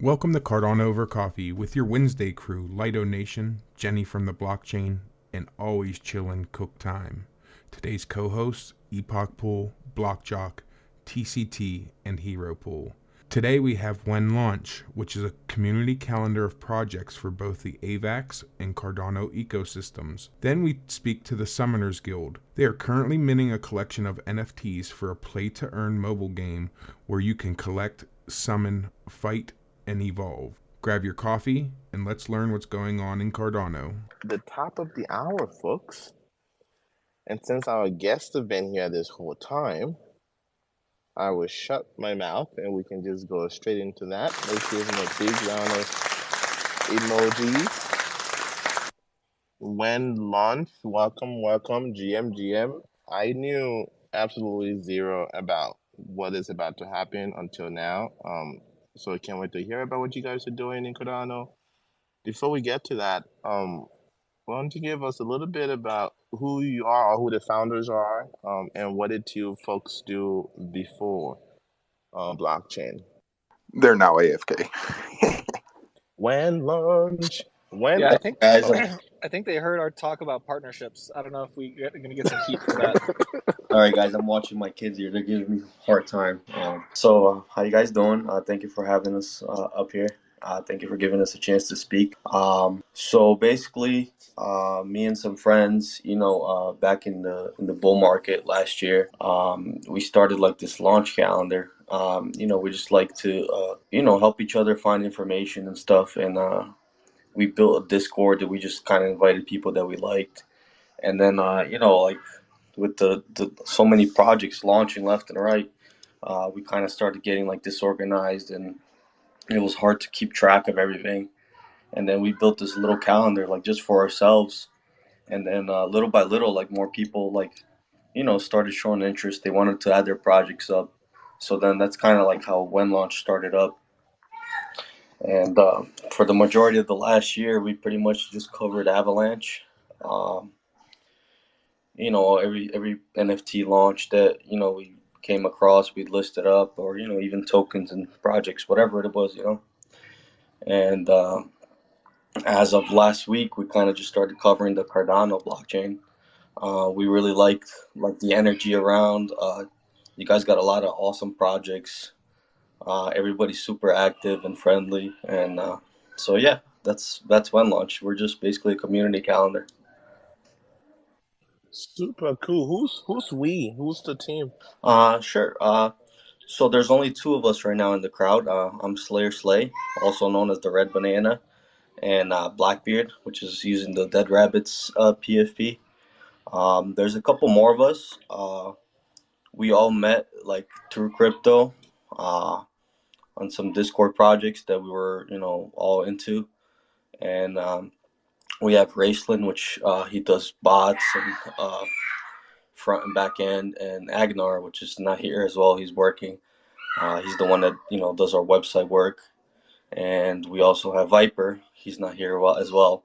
Welcome to Cardano Over Coffee with your Wednesday crew, LIDO Nation, Jenny from the blockchain, and always chillin' Cook Time. Today's co-hosts, Epoch Pool, Blockjock, TCT, and Hero Pool. Today we have WenLaunch, which is a community calendar of projects for both the AVAX and Cardano ecosystems. Then we speak to the Summoners Guild. They are currently minting a collection of NFTs for a play-to-earn mobile game where you can collect, summon, fight, and evolve. Grab your coffee and let's learn what's going on in Cardano. The top of the hour, folks. And since our guests have been here this whole time, I will shut my mouth and we can just go straight into that. Let's give him a big round of emojis. WenLaunch, welcome, GM. I knew absolutely zero about what is about to happen until now. So I can't wait to hear about what you guys are doing in Cardano. Before we get to that, why don't you give us a little bit about who you are or who the founders are, and what did you folks do before blockchain? They're now AFK. WenLaunch. Yeah, I think I think they heard our talk about partnerships. I don't know if we're going to get some heat for that. All right, guys, I'm watching my kids here. They're giving me a hard time. How you guys doing? Thank you for having us up here. Thank you for giving us a chance to speak. So basically, me and some friends, back in the bull market last year, we started like this launch calendar. We just like to, help each other find information and stuff. And we built a Discord that we just kind of invited people that we liked. And then, with the so many projects launching left and right, we kind of started getting like disorganized, and it was hard to keep track of everything. And then we built this little calendar like just for ourselves. And then little by little, like more people started showing interest. They wanted to add their projects up. So then that's kind of like how WenLaunch started up. And for the majority of the last year, we pretty much just covered Avalanche. Every NFT launch that we came across, we'd list it up, or even tokens and projects, whatever it was, And as of last week, we kind of just started covering the Cardano blockchain. We really liked the energy around. You guys got a lot of awesome projects. Everybody's super active and friendly, and so yeah, that's WenLaunch. We're just basically a community calendar. Super cool. Who's we? Who's the team? Sure. So there's only two of us right now in the crowd. I'm Slayer Slay, also known as the Red Banana, and Blackbeard, which is using the Dead Rabbits PFP. There's a couple more of us. We all met like through crypto, on some Discord projects that we were, all into, and we have Raceland, which he does bots and front and back end, and Agnar, which is not here as well. He's working. He's the one that does our website work, and we also have Viper. He's not here as well,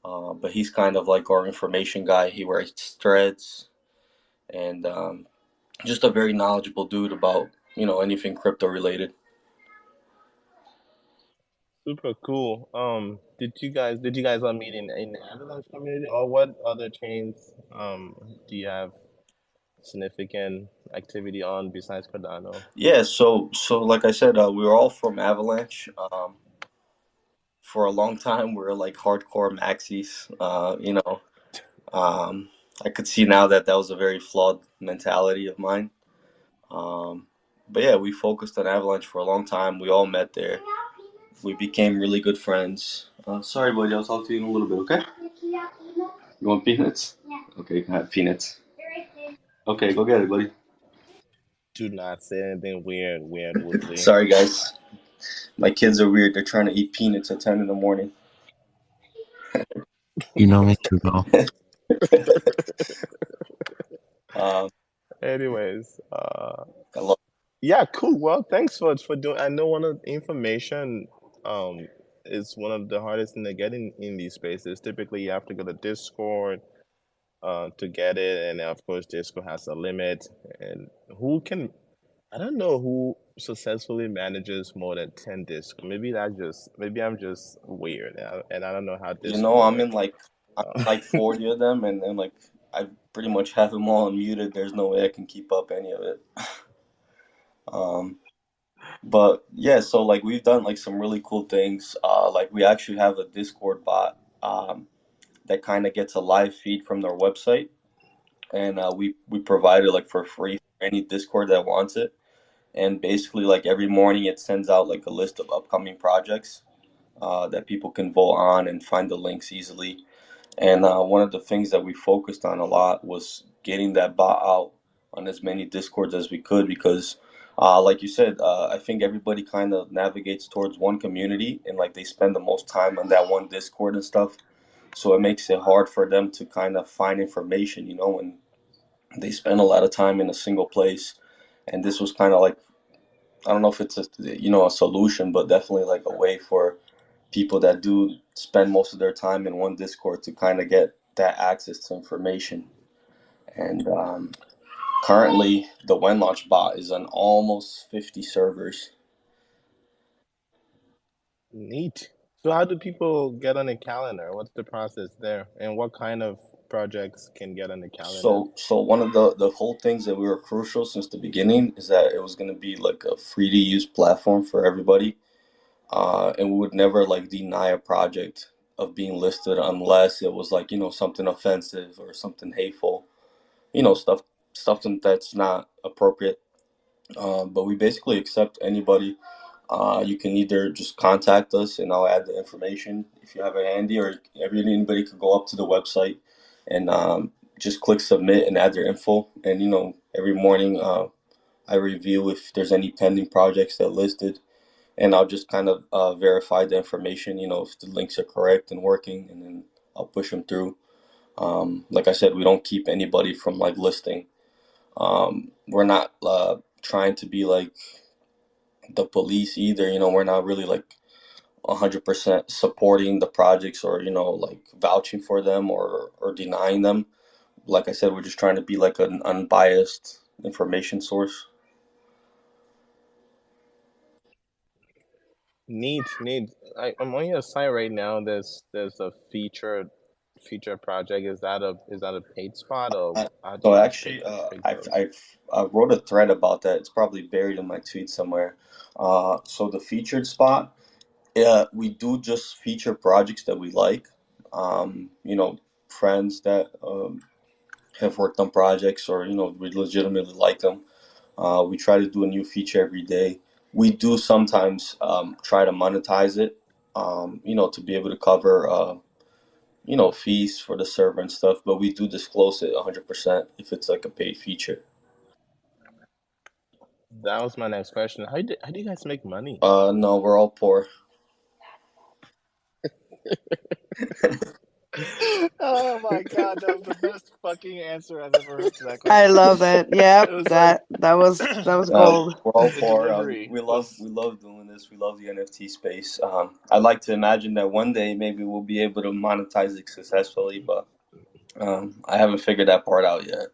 but he's kind of like our information guy. He writes threads, and just a very knowledgeable dude about anything crypto related. Super cool. Did you guys all meet in the Avalanche community, or what other chains do you have significant activity on besides Cardano? Yeah, so like I said, we were all from Avalanche. For a long time, we were like hardcore maxis. I could see now that was a very flawed mentality of mine. But yeah, we focused on Avalanche for a long time. We all met there. We became really good friends. Sorry, buddy, I'll talk to you in a little bit, okay? You want peanuts? Yeah. Okay, you can have peanuts. Okay, go get it, buddy. Do not say anything weird, Woodley. Sorry, guys. My kids are weird. They're trying to eat peanuts at 10 in the morning. You know me too well. Anyways, yeah, cool. Well, thanks for doing. I know one of the information is one of the hardest thing to get in these spaces. Typically, you have to go to Discord to get it, and of course, Discord has a limit. And I don't know who successfully manages more than 10 discs? Maybe I'm just weird, and I don't know how You Discord know, work. I'm in like 40 of them, and like I pretty much have them all unmuted. There's no way I can keep up any of it. Um, but yeah, so like we've done like some really cool things. Like we actually have a Discord bot that kind of gets a live feed from their website, and we provide it like for free for any Discord that wants it. And basically, like every morning, it sends out like a list of upcoming projects that people can vote on and find the links easily. And one of the things that we focused on a lot was getting that bot out on as many discords as we could because, like you said, I think everybody kind of navigates towards one community and like they spend the most time on that one discord and stuff. So it makes it hard for them to kind of find information, you know, when they spend a lot of time in a single place. And this was kind of like, I don't know if it's a solution, but definitely like a way for people that do spend most of their time in one Discord to kind of get that access to information. And currently, the WenLaunch bot is on almost 50 servers. Neat. So how do people get on a calendar? What's the process there? And what kind of projects can get on the calendar? So one of the whole things that we were crucial since the beginning is that it was going to be like a free to use platform for everybody, and we would never like deny a project of being listed unless it was like something offensive or something hateful, stuff that's not appropriate. But we basically accept anybody. You can either just contact us and I'll add the information if you have it handy, or anybody could go up to the website and just click submit and add their info. And every morning I review if there's any pending projects that listed, and I'll just kind of verify the information. If the links are correct and working, and then I'll push them through. Like I said, we don't keep anybody from like listing. We're not trying to be like the police either. We're not really like 100% supporting the projects or like vouching for them or denying them. Like I said, we're just trying to be like an unbiased information source. Neat. I'm on your site right now. There's a feature project. Is that a paid spot, or I, how do so you actually, pick I've, those? I've I wrote a thread about that. It's probably buried in my tweet somewhere. So the featured spot, yeah, we do just feature projects that we like. Friends that have worked on projects, or we legitimately like them. We try to do a new feature every day. We do sometimes try to monetize it, to be able to cover fees for the server and stuff. But we do disclose it 100% if it's like a paid feature. That was my next question. How do you guys make money? No, we're all poor. Oh my God, that was the best fucking answer I've ever heard to that I question. love it. It Yep, was like that was Uh, gold. we're all the poor. delivery was We love doing this. We love the NFT space. I like to imagine that one day maybe we'll be able to monetize it successfully, but I haven't figured that part out yet.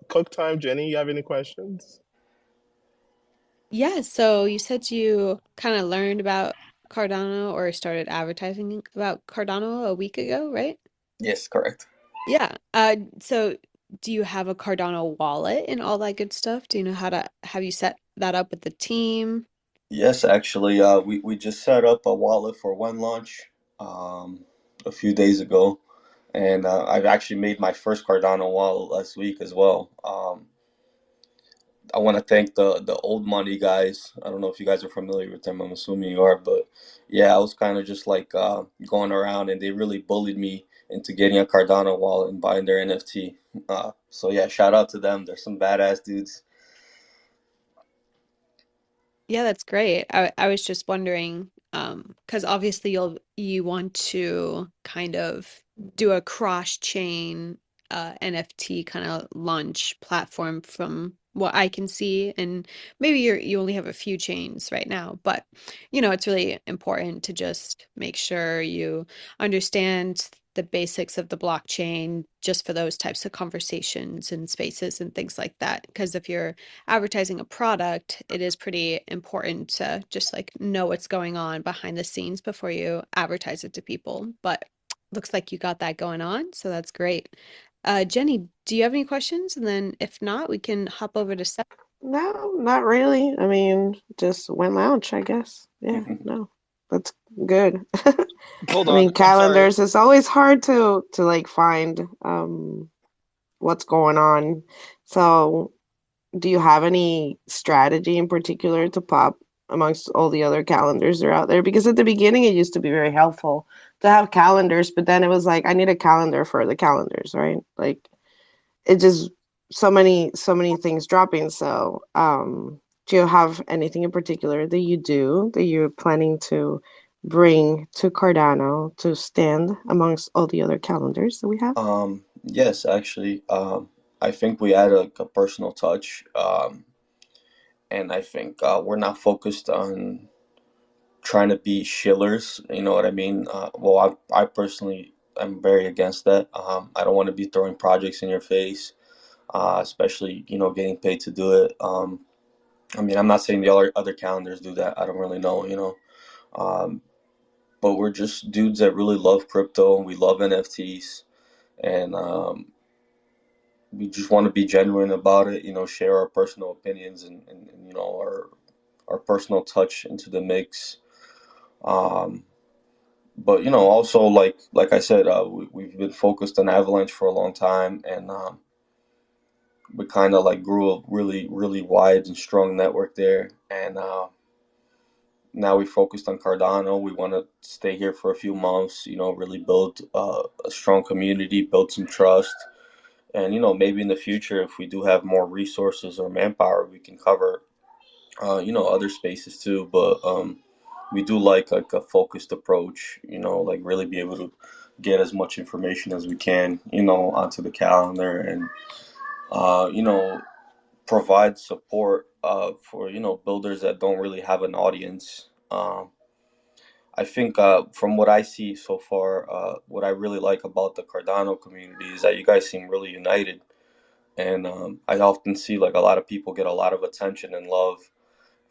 Cook time, Jenny. You have any questions? Yeah, so you said you kind of learned about Cardano or started advertising about Cardano a week ago, right? Yes, correct. Yeah. So do you have a Cardano wallet and all that good stuff? Do you know how to have you set that up with the team? Yes, actually, we just set up a wallet for WenLaunch um, a few days ago, and I've actually made my first Cardano wallet last week as well. I want to thank the old money guys. I don't know if you guys are familiar with them. I'm assuming you are, but yeah, I was kind of just like going around, and they really bullied me into getting a Cardano wallet and buying their NFT. So yeah, shout out to them. They're some badass dudes. Yeah, that's great. I was just wondering, because obviously you want to kind of do a cross-chain NFT kind of launch platform from what I can see, and maybe you only have a few chains right now, but it's really important to just make sure you understand the basics of the blockchain just for those types of conversations and spaces and things like that. Because if you're advertising a product, it is pretty important to just like know what's going on behind the scenes before you advertise it to people. But looks like you got that going on, so that's great. Jenny, do you have any questions? And then if not, we can hop over to Seth. No, not really. I mean, just WenLaunch, I guess. Yeah, no, that's good. Hold I on, mean, I'm sorry. calendars, it's always hard to like find what's going on. So, do you have any strategy in particular to pop amongst all the other calendars that are out there? Because at the beginning, it used to be very helpful to have calendars, but then it was like, I need a calendar for the calendars, right? Like, it just so many things dropping. So, do you have anything in particular that you do that you're planning to bring to Cardano to stand amongst all the other calendars that we have? Yes, actually, I think we add a personal touch, and I think we're not focused on trying to be shillers. You know what I mean? Well, I personally am very against that. I don't want to be throwing projects in your face, especially getting paid to do it. I mean, I'm not saying the other calendars do that. I don't really know. Um, but we're just dudes that really love crypto and we love NFTs, and we just want to be genuine about it. Share our personal opinions and our personal touch into the mix. Um, but also like I said, we've been focused on Avalanche for a long time, and we kind of like grew a really really wide and strong network there, and now we focused on Cardano. We want to stay here for a few months, really build a strong community, build some trust, and maybe in the future, if we do have more resources or manpower, we can cover other spaces too. But we do like a focused approach, like really be able to get as much information as we can, onto the calendar, and uh, you know provide support for builders that don't really have an audience. I think from what I see so far, what I really like about the Cardano community is that you guys seem really united, and I often see like a lot of people get a lot of attention and love,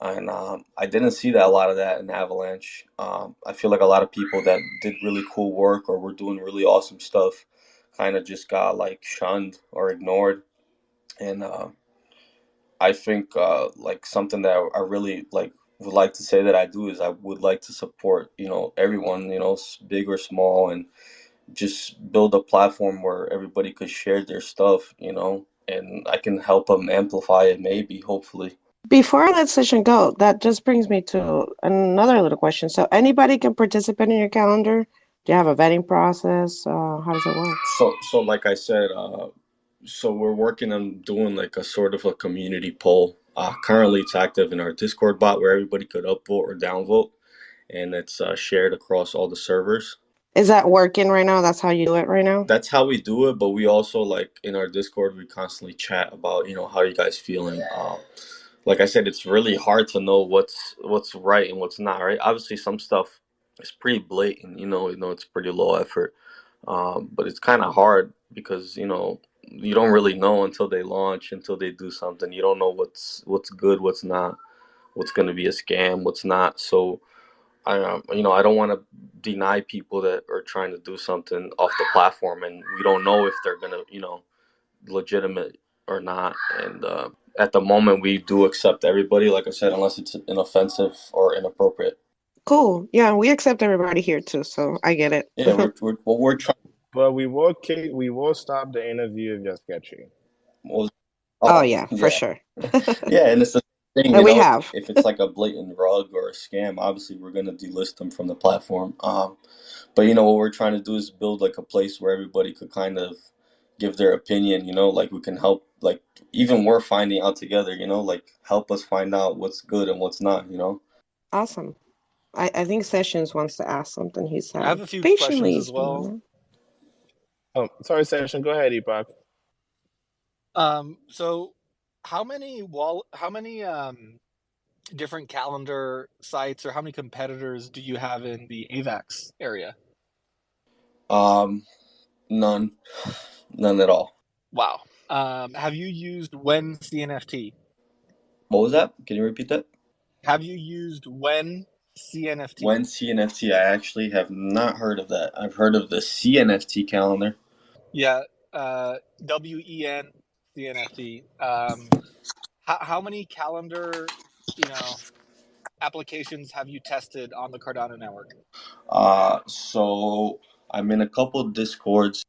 and I didn't see that a lot of that in Avalanche. I feel like a lot of people that did really cool work or were doing really awesome stuff kind of just got like shunned or ignored, and I think like something that I really like would like to say that I do is I would like to support everyone, big or small, and just build a platform where everybody could share their stuff, and I can help them amplify it, maybe, hopefully. Before I let session go, that just brings me to another little question. So anybody can participate in your calendar? Do you have a vetting process? How does it work? So like I said, so we're working on doing like a sort of a community poll. Currently, it's active in our Discord bot where everybody could upvote or downvote, and it's shared across all the servers. Is that working right now? That's how you do it right now? That's how we do it, but we also like in our Discord we constantly chat about how you guys feeling. Like I said, it's really hard to know what's right and what's not right. Obviously, some stuff is pretty blatant. It's pretty low effort, but it's kind of hard because you don't really know until they launch, until they do something. You don't know what's good, what's not, what's going to be a scam, what's not. So I don't want to deny people that are trying to do something off the platform, and we don't know if they're gonna, legitimate or not. And at the moment, we do accept everybody, like I said, unless it's inoffensive or inappropriate. Cool. Yeah, we accept everybody here too, so I get it. Yeah, we're trying. But we will stop the interview if you're sketchy. Well, Oh oh yeah, for yeah, sure. yeah, and it's the thing, And we have. if it's like a blatant rug or a scam, obviously we're gonna delist them from the platform. But what we're trying to do is build like a place where everybody could kind of give their opinion, like we can help, like even we're finding out together, like help us find out what's good and what's not. Awesome. I think Sessions wants to ask something. He's I have a few questions patiently as doing well. that. Oh, sorry, Session. Go ahead, Epoch. So how many different calendar sites or how many competitors do you have in the AVAX area? None at all. Wow. Have you used WenCNFT? What was that? Can you repeat that? Have you used WenCNFT? WenCNFT, I actually have not heard of that. I've heard of the CNFT calendar. Yeah, WenCNFT. How many calendar, applications have you tested on the Cardano network? So I'm in a couple of Discords.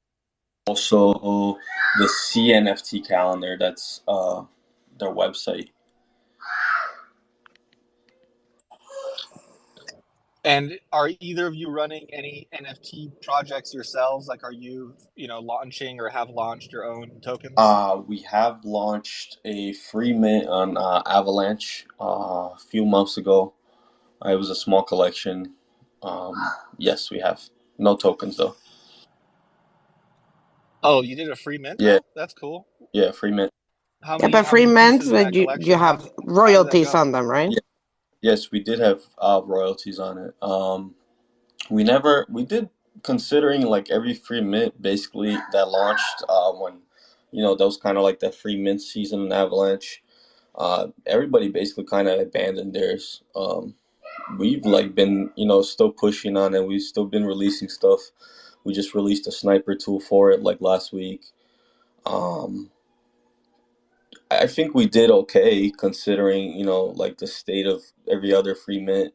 Also, the CNFT calendar. That's their website. And are either of you running any NFT projects yourselves? Like, are you, launching or have launched your own tokens? We have launched a free mint on Avalanche a few months ago. It was a small collection. Yes, we have. No tokens though. Oh, you did a free mint Yeah, though? That's cool. yeah, free mint. How Yeah, many but how free many mints, pieces in like that you collection? have How did that royalties go? on them, right? Yeah. Yes, we did have royalties on it. We did, considering like every free mint basically that launched when that was kind of like that free mint season in Avalanche. Everybody basically kind of abandoned theirs. We've like been still pushing on it. We've still been releasing stuff. We just released a sniper tool for it like last week. Um, I think we did okay considering like the state of every other free mint.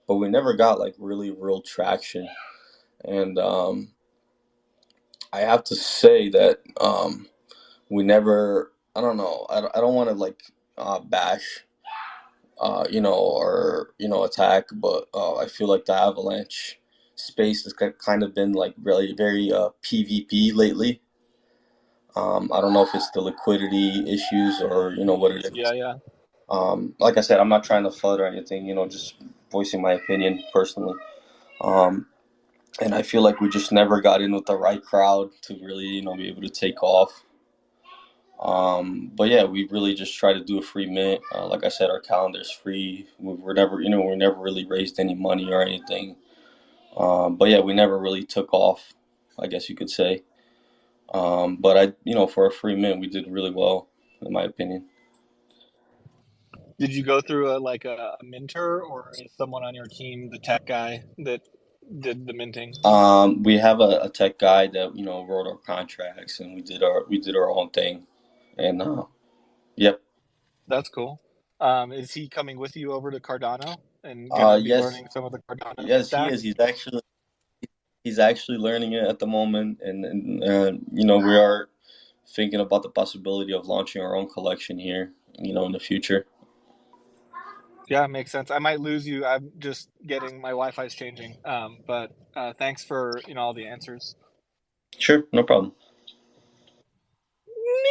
But we never got like really real traction. And I have to say that we never. I don't know. I don't want to like bash, or attack, but I feel like the Avalanche space has kind of been like really very PvP lately. I don't know if it's the liquidity issues or what it is. Yeah. Like I said, I'm not trying to flood or anything. Just voicing my opinion personally. Um, and I feel like we just never got in with the right crowd to really be able to take off. But yeah, we really just try to do a free mint. Like I said, our calendar's free. We're never, we never really raised any money or anything. But yeah, we never really took off, I guess you could say. But for a free mint, we did really well, in my opinion. Did you go through a minter, or is someone on your team the tech guy that did the minting? We have a tech guy that wrote our contracts, and we did our own thing, and yep. That's cool. Is he coming with you over to Cardano and gonna be Yes, learning some of the Cardano yes, he stack? is. He's actually learning it at the moment, and we are thinking about the possibility of launching our own collection here, in the future. Yeah, makes sense. I might lose you. I'm just getting my Wi-Fi's changing. But thanks for all the answers. Sure, no problem.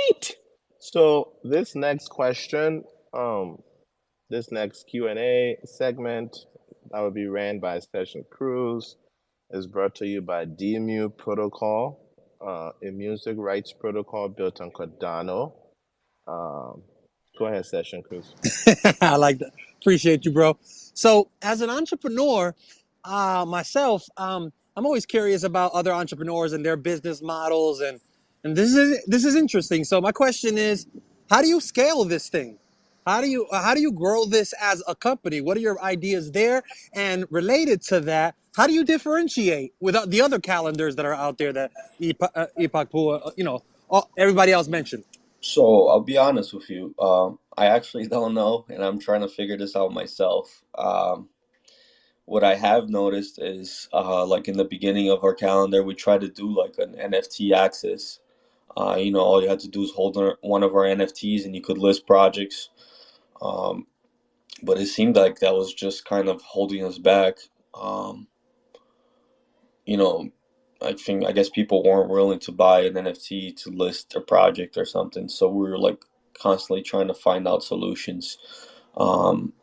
Neat. So this next question, this next Q&A segment that will be ran by Session Cruz is brought to you by DMU Protocol, a music rights protocol built on Cardano. Go ahead, Session Cruz. I like that. Appreciate you, bro. So, as an entrepreneur, myself, I'm always curious about other entrepreneurs and their business models, and this is interesting. So, my question is, how do you scale this thing? How do you grow this as a company? What are your ideas there? And related to that, how do you differentiate with the other calendars that are out there that Epoch Pool, everybody else mentioned? So I'll be honest with you. I actually don't know, and I'm trying to figure this out myself. What I have noticed is, like in the beginning of our calendar, we try to do like an NFT access. All you had to do is hold one of our NFTs, and you could list projects. Um, but it seemed like that was just kind of holding us back. Um, you know, I guess people weren't willing to buy an NFT to list their project or something. So we were like constantly trying to find out solutions. Um,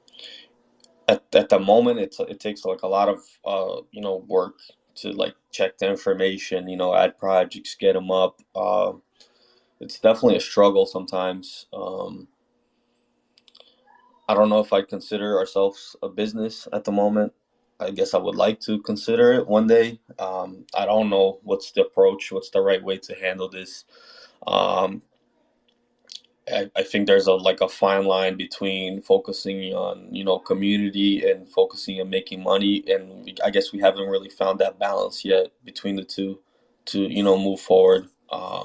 at the moment, it takes like a lot of work to like check the information, add projects, get them up. It's definitely a struggle sometimes. I don't know if I consider ourselves a business at the moment. I guess I would like to consider it one day. I don't know what's the approach, what's the right way to handle this. Um, I think there's a fine line between focusing on community and focusing on making money, and I guess we haven't really found that balance yet between the two to move forward. I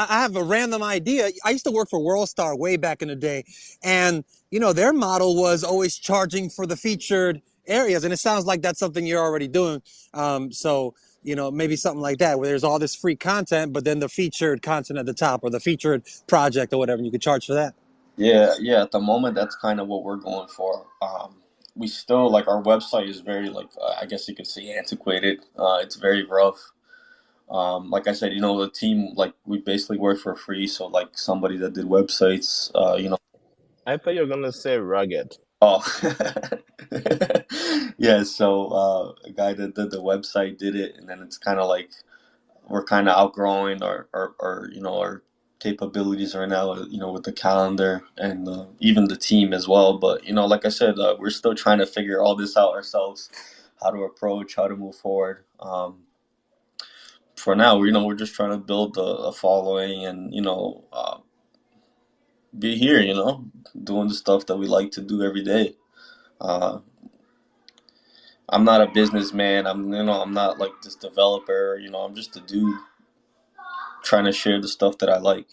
have a random idea. I used to work for WorldStar way back in the day, and their model was always charging for the featured areas, and it sounds like that's something you're already doing. So maybe something like that, where there's all this free content, but then the featured content at the top, or the featured project or whatever, and you could charge for that. Yeah. At the moment, that's kind of what we're going for. We still our website is very I guess you could say antiquated. It's very rough. Like I said, the team, we basically work for free. So somebody that did websites, I thought you were gonna say rugged. Oh, yeah. So a guy that did the website did it, and then it's kind of we're kind of outgrowing our capabilities right now. With the calendar and even the team as well. But like I said, we're still trying to figure all this out ourselves, how to approach, how to move forward. For now, we're just trying to build a following and be here, doing the stuff that we like to do every day. I'm not a businessman. I'm not like this developer. I'm just a dude trying to share the stuff that I like.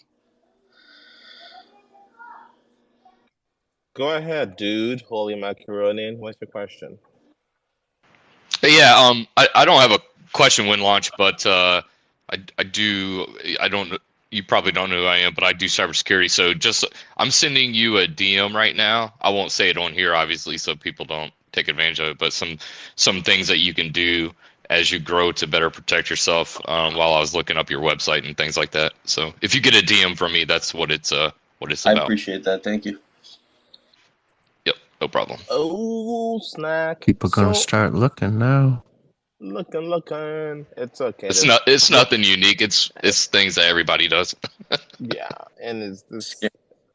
Go ahead, dude. Holy macaroni. What's your question? Yeah, I don't have a question when launch, but I do. I don't. You probably don't know who I am, but I do cybersecurity. So I'm sending you a DM right now. I won't say it on here, obviously, so people don't take advantage of it. But some things that you can do as you grow to better protect yourself. While I was looking up your website and things like that. So if you get a DM from me, that's what it's I about. appreciate that. Thank you. Yep, no problem. Oh, snack. People gonna start looking now. Looking. It's okay. It's nothing unique. It's things that everybody does. Yeah, and it's this.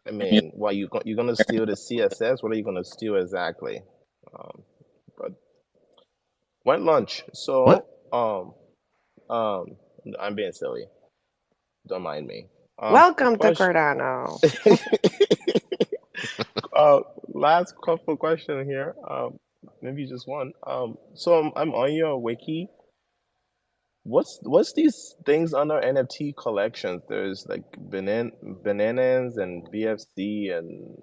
I mean, what you're gonna steal the CSS? What are you gonna steal exactly? But WenLaunch. So I'm being silly. Don't mind me. Welcome to Cardano. Last couple question here. Maybe just one. So I'm on your wiki. What's these things under NFT collections? There's like bananas and BFC and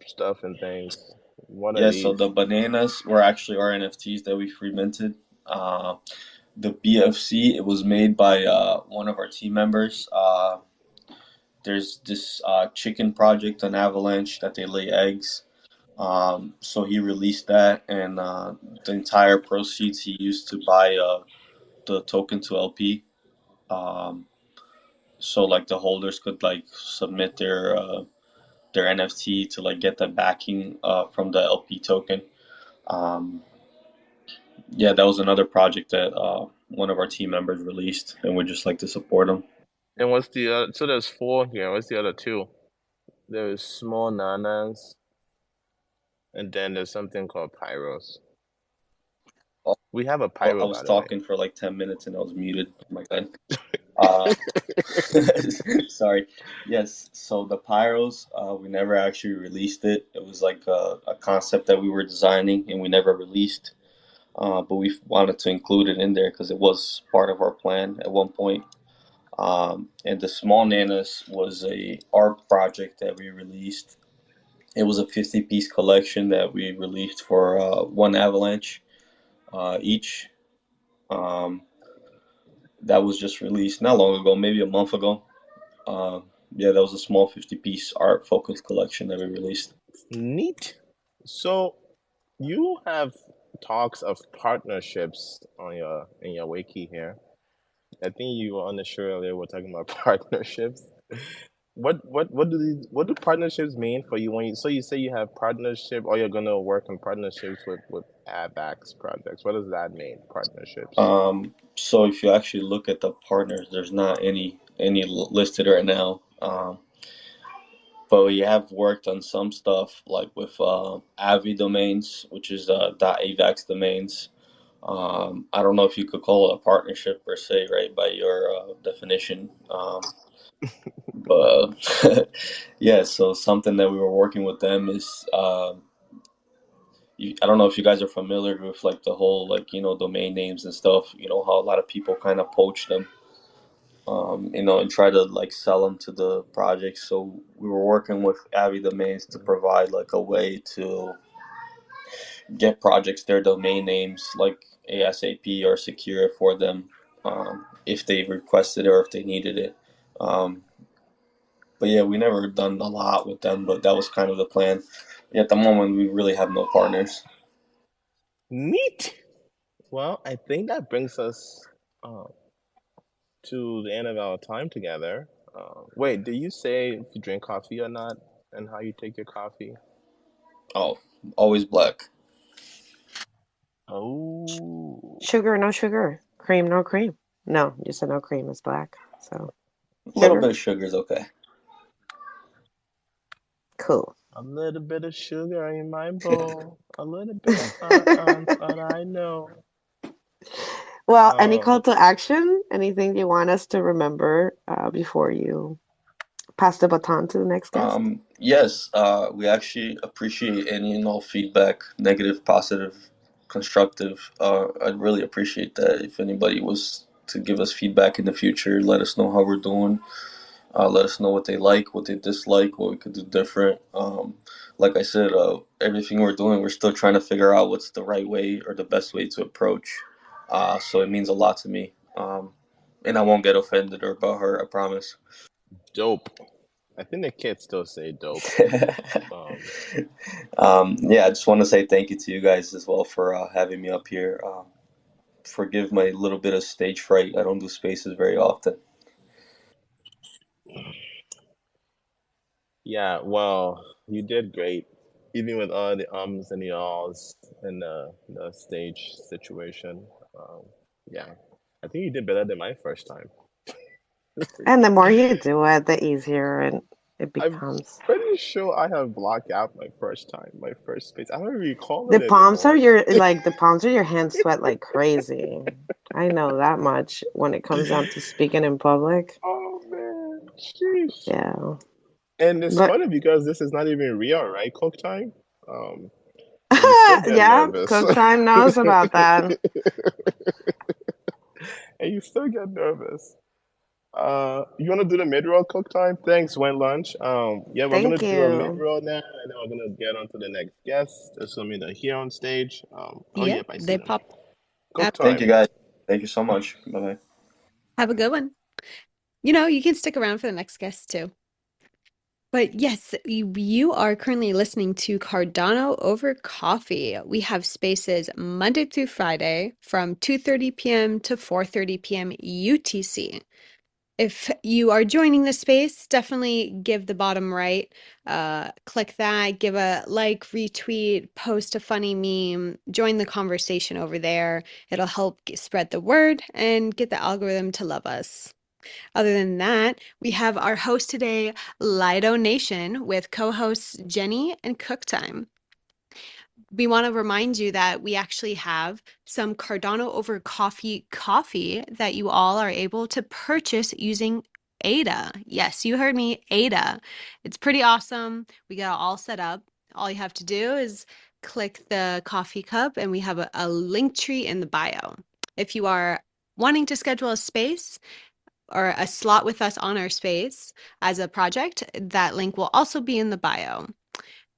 stuff and things. What are these? So the bananas were actually our NFTs that we free minted. The BFC, it was made by one of our team members. There's this chicken project on Avalanche that they lay eggs. So he released that, and the entire proceeds he used to buy the token to LP. So the holders could submit their NFT to get the backing from the LP token. That was another project that one of our team members released, and we'd just like to support them. And what's the other? So there's 4 here. What's the other 2? There's small nanas, and then there's something called pyros. We have a pyro. I was talking for 10 minutes and I was muted. Oh my god. Sorry. Yes. So the pyros, we never actually released it. It was a concept that we were designing and we never released. But we wanted to include it in there because it was part of our plan at one point. And the small nanas was a art project that we released. It was a 50-piece collection that we released for one Avalanche each. That was just released not long ago, maybe a month ago. That was a small 50-piece art focused collection that we released. Neat. So you have talks of partnerships in your wiki here. I think you were on the show earlier. We're talking about partnerships. What do partnerships mean for you when you say you have partnership or you're gonna work on partnerships with AVAX projects? What does that mean, partnerships? So if you actually look at the partners, there's not any listed right now. But but we have worked on some stuff like with AVI domains, which is .avax domains. I don't know if you could call it a partnership per se, right, by your definition. But yeah, so something that we were working with them is I don't know if you guys are familiar with like the whole like domain names and stuff. You know how a lot of people kind of poach them, and try to like sell them to the projects. So we were working with Avi Domains to provide like a way to get projects their domain names like ASAP or secure it for them, if they requested it or if they needed it. Um, but yeah, we never done a lot with them, but that was kind of the plan. At the moment, we really have no partners. Neat. Well, I think that brings us to the end of our time together. Wait, did you say if you drink coffee or not, and how you take your coffee? Oh, always black. Oh, Sugar, no sugar. Cream, no cream. No, you said no cream is black. So A little sugar, bit of sugar is okay. cool. a little bit of sugar in my bowl, a little bit of all I know. Well, any Um, call to action? Anything you want us to remember before you pass the baton to the next guest? Yes, we actually appreciate any and all feedback, negative, positive, constructive. I'd really appreciate that if anybody was to give us feedback in the future, let us know how we're doing. Let us know what they like, what they dislike, what we could do different. Like I said, everything we're doing, we're still trying to figure out what's the right way or the best way to approach. So it means a lot to me. And I won't get offended or butthurt, I promise. dope. I think the kids still say dope. Um, Yeah, I just want to say thank you to you guys as well for having me up here. Forgive my little bit of stage fright. I don't do spaces very often. yeah, well, you did great, even with all the ums and the ahs and the stage situation. Yeah, I think you did better than my first time. And the more you do it, the easier it I'm becomes. pretty sure I have blocked out my first time, my first space. I don't recall The it palms of anymore. your hands sweat like crazy. I know that much when it comes down to speaking in public. Oh man, sheesh. Yeah. And it's But funny because this is not even real, right? Cook time. Um, and you still get yeah, nervous. Cook Time knows about that. And you still get nervous. You want to do the mid-roll cook time? Thanks, WenLaunch. Yeah, we're gonna Thank do a you. mid-roll now, and then we're gonna get on to the next guest, assuming they're here on stage. Oh, Yep, yep, I see they them. pop. Cook Thank you time. guys. Thank you so much. Bye bye. Have a good one. You can stick around for the next guest too. But yes, you are currently listening to Cardano over coffee. We have spaces Monday through Friday from 2:30 p.m. to 4:30 p.m. UTC. If you are joining the space, definitely give the bottom right, click that, give a like, retweet, post a funny meme, join the conversation over there. It'll help spread the word and get the algorithm to love us. Other than that, we have our host today, Lido Nation, with co-hosts Jenny and Cook Time. We want to remind you that we actually have some Cardano over coffee that you all are able to purchase using ADA. Yes, you heard me, ADA. It's pretty awesome. We got it all set up. All you have to do is click the coffee cup, and we have a link tree in the bio. If you are wanting to schedule a space or a slot with us on our space as a project, that link will also be in the bio.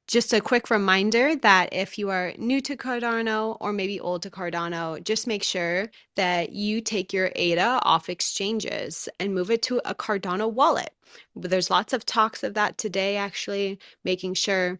Just a quick reminder that if you are new to Cardano or maybe old to Cardano, just make sure that you take your ADA off exchanges and move it to a Cardano wallet. There's lots of talks of that today, actually, making sure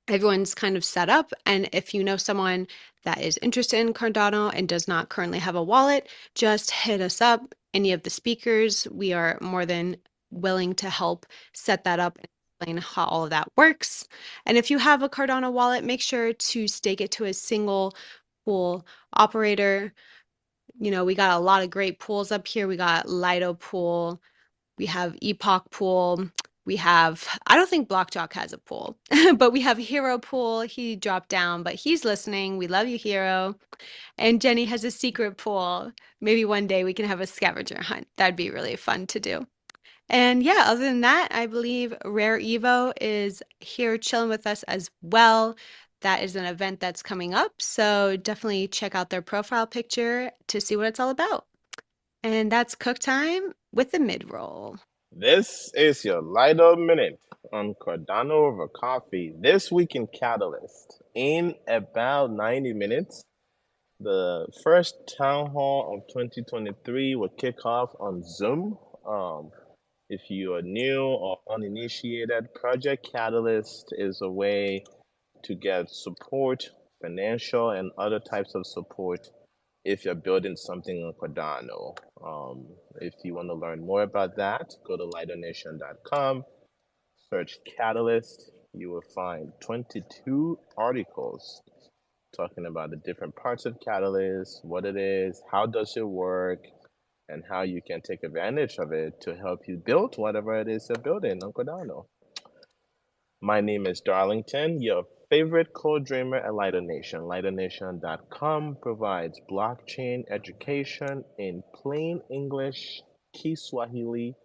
everyone's kind of set up. And if you know someone that is interested in Cardano and does not currently have a wallet, just hit us up. Any of the speakers, we are more than willing to help set that up and explain how all of that works. And if you have a Cardano wallet, make sure to stake it to a single pool operator. We got a lot of great pools up here. We got Lido pool, we have Epoch pool, we have, I don't think BlockJock has a pool, but we have Hero Pool. He dropped down, but he's listening. We love you, Hero. And Jenny has a secret pool. Maybe one day we can have a scavenger hunt. That'd be really fun to do. And yeah, other than that, I believe Rare Evo is here chilling with us as well. That is an event that's coming up. So definitely check out their profile picture to see what it's all about. And that's Cook Time with the mid-roll. This is your LIDO Minute on Cardano over coffee. This week in Catalyst. In about 90 minutes, the first town hall of 2023 will kick off on Zoom. If you are new or uninitiated, Project Catalyst is a way to get support, financial and other types of support if you're building something on Cardano. If you want to learn more about that, go to lidonation.com, search Catalyst. You will find 22 articles talking about the different parts of Catalyst, what it is, how does it work, and how you can take advantage of it to help you build whatever it is you're building on Cardano. My name is Darlington, your favorite code dreamer at LIDO Nation. LIDONation.com provides blockchain education in plain English, Kiswahili,